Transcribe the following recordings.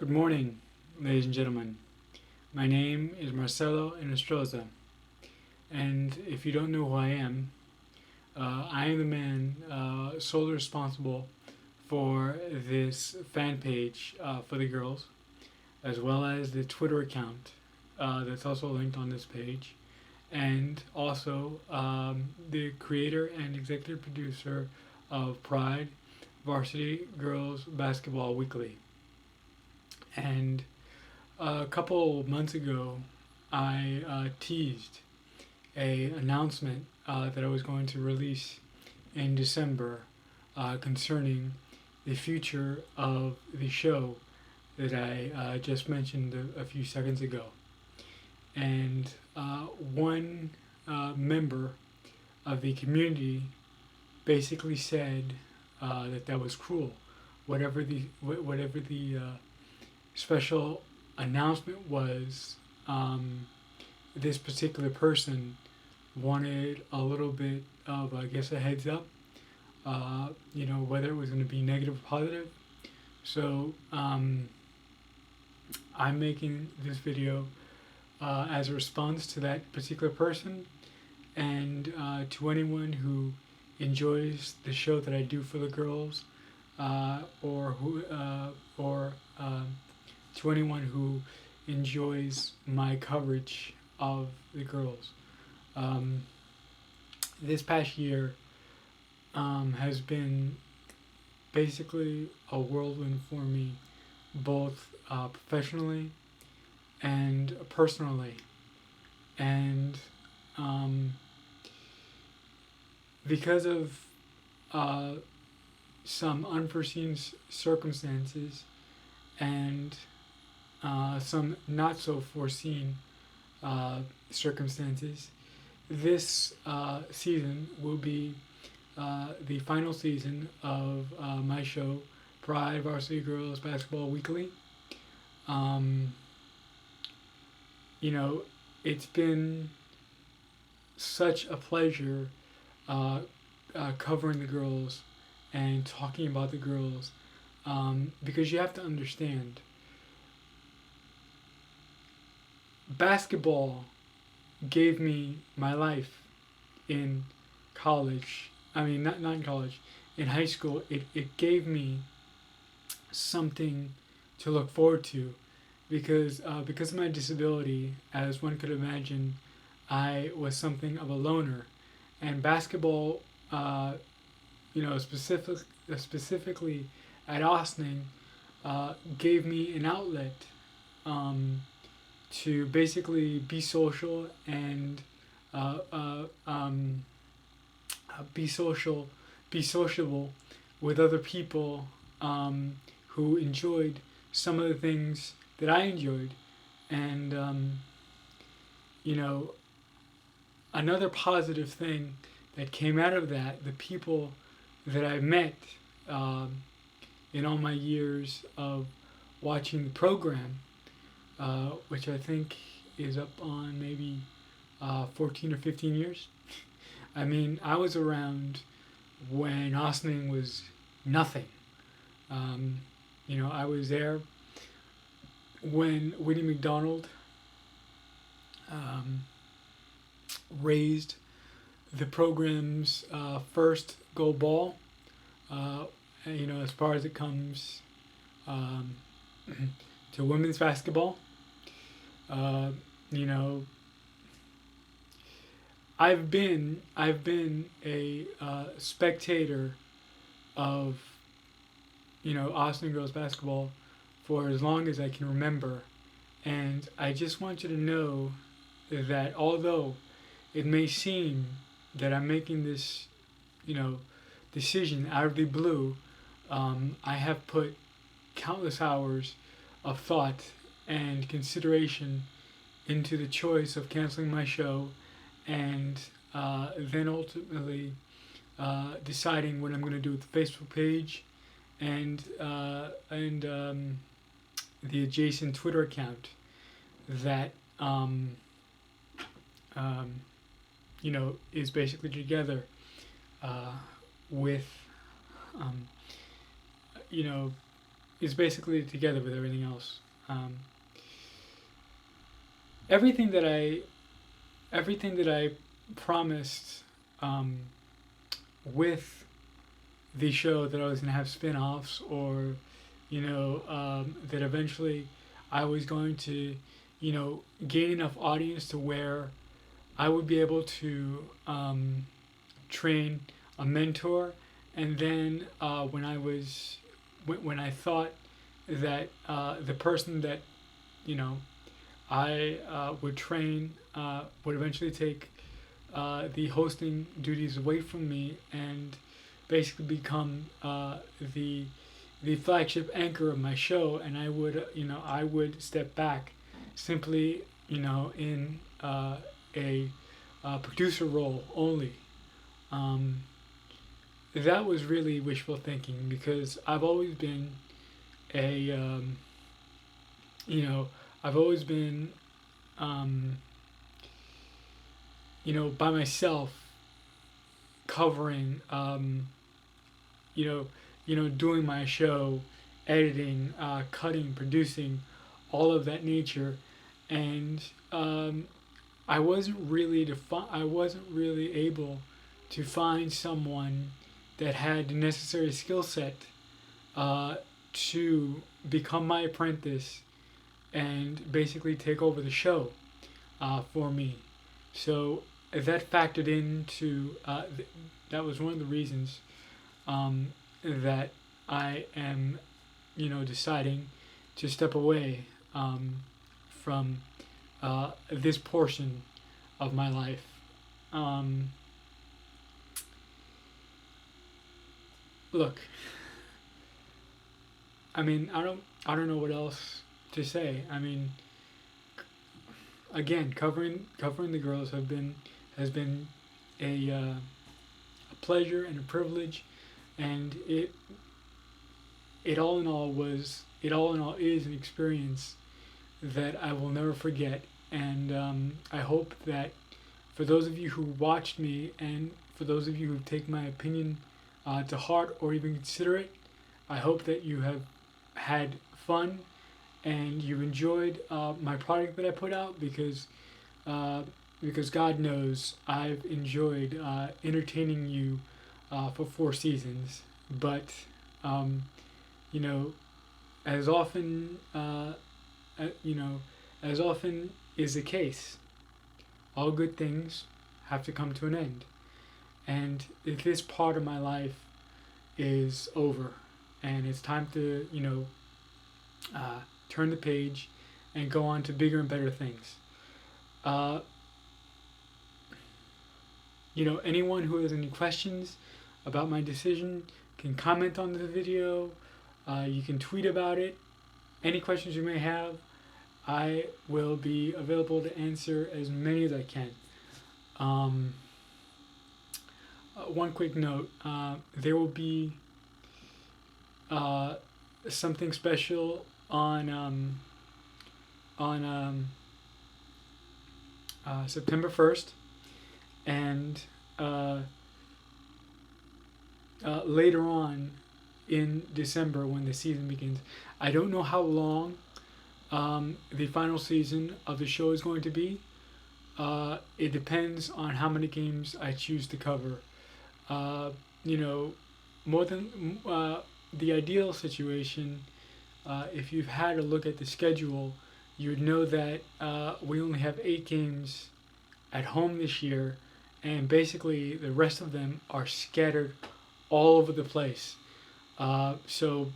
Good morning, ladies and gentlemen. My name is Marcelo Inostroza, and if you don't know who I am the man solely responsible for this fan page for the girls, as well as the Twitter account that's also linked on this page, and also the creator and executive producer of Pride Varsity Girls Basketball Weekly. And a couple months ago, I teased a announcement that I was going to release in December concerning the future of the show that I just mentioned a few seconds ago. And one member of the community basically said that was cruel. Whatever the special announcement was, this particular person wanted a little bit of, I guess, a heads up, whether it was going to be negative or positive. So I'm making this video as a response to that particular person, and to anyone who enjoys the show that I do for the girls, or to anyone who enjoys my coverage of the girls. Um, this past year has been basically a whirlwind for me, both professionally and personally. And because of uh, some unforeseen circumstances and some not so foreseen circumstances, this season will be the final season of my show, Pride Varsity Girls Basketball Weekly. Um, you know, it's been such a pleasure covering the girls and talking about the girls, because you have to understand, basketball gave me my life in college. I mean, not in college, in high school. It gave me something to look forward to, because of my disability, as one could imagine, I was something of a loner, and basketball, specifically at Austin, gave me an outlet to basically be social and uh, uh, um, be social, be sociable with other people who enjoyed some of the things that I enjoyed. And you know, another positive thing that came out of that, the people that I met um, in all my years of watching the program, which I think is up on maybe 14 or 15 years. I mean, I was around when Austining was nothing. Um, I was there when Whitney McDonald um, raised the program's first gold ball. Uh, as far as it comes um, to women's basketball, uh, you know, I've been a spectator of Austin girls basketball for as long as I can remember, and I just want you to know that although it may seem that I'm making this you know decision out of the blue, I have put countless hours of thought and consideration into the choice of canceling my show, and then ultimately deciding what I'm going to do with the Facebook page and the adjacent Twitter account that um, is basically together with um, you know is basically together with everything else. Um, everything that I promised with the show that I was gonna have spin-offs, or that eventually I was going to gain enough audience to where I would be able to train a mentor, and then when I thought that the person that you know I would train would eventually take the hosting duties away from me and basically become the flagship anchor of my show, and I would step back simply in a producer role only. Um, that was really wishful thinking, because I've always been a you know I've always been um, by myself, covering doing my show, editing, cutting, producing, all of that nature, and I wasn't really able to find someone that had the necessary skill set uh, to become my apprentice and basically take over the show for me. So that factored into that was one of the reasons that I am deciding to step away from this portion of my life. Um, Look, I mean, I don't know what else to say. I mean, again, covering the girls has been a pleasure and a privilege, and it all in all is an experience that I will never forget. And I hope that for those of you who watched me, and for those of you who take my opinion to heart or even consider it, I hope that you have had fun and you enjoyed my product that I put out, uh, because God knows I've enjoyed entertaining you for 4 seasons. But um, you know, as often uh, you know, as often is the case, all good things have to come to an end. And if this part of my life is over, and it's time to turn the page and go on to bigger and better things. Uh, Anyone who has any questions about my decision can comment on the video. You can tweet about it. Any questions you may have, I will be available to answer as many as I can. Um, One quick note: there will be uh, something special on September 1st, and uh, later on in December when the season begins. I don't know how long the final season of the show is going to be. It depends on how many games I choose to cover. Uh, you know, more than the ideal situation, if you've had a look at the schedule, you'd know that we only have 8 games at home this year, and basically the rest of them are scattered all over the place. So,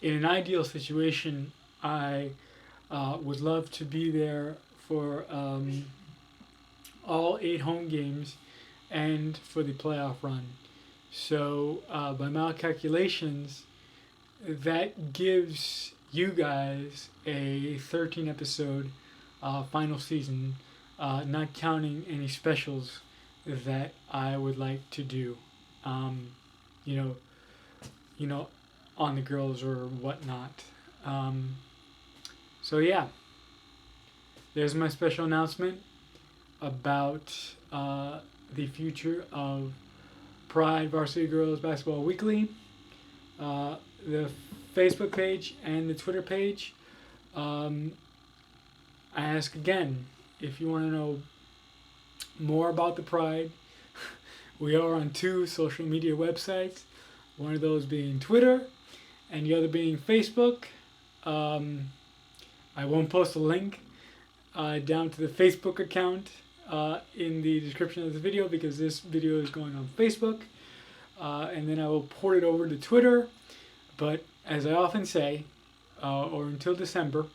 in an ideal situation, I would love to be there for all 8 home games and for the playoff run. So, by my calculations, that gives you guys a 13 episode final season, not counting any specials that I would like to do. Um, you know, you know, on the girls or whatnot. Um, so yeah, there's my special announcement about the future of Pride Varsity Girls Basketball Weekly. The Facebook page and the Twitter page. I ask again, if you want to know more about the Pride, we are on 2 social media websites, one of those being Twitter and the other being Facebook. I won't post a link down to the Facebook account in the description of this video, because this video is going on Facebook, and then I will port it over to Twitter. But as I often say, or until December,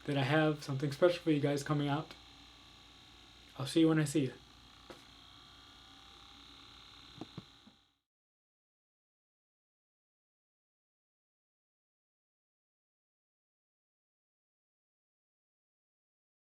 that I have something special for you guys coming out. I'll see you when I see you.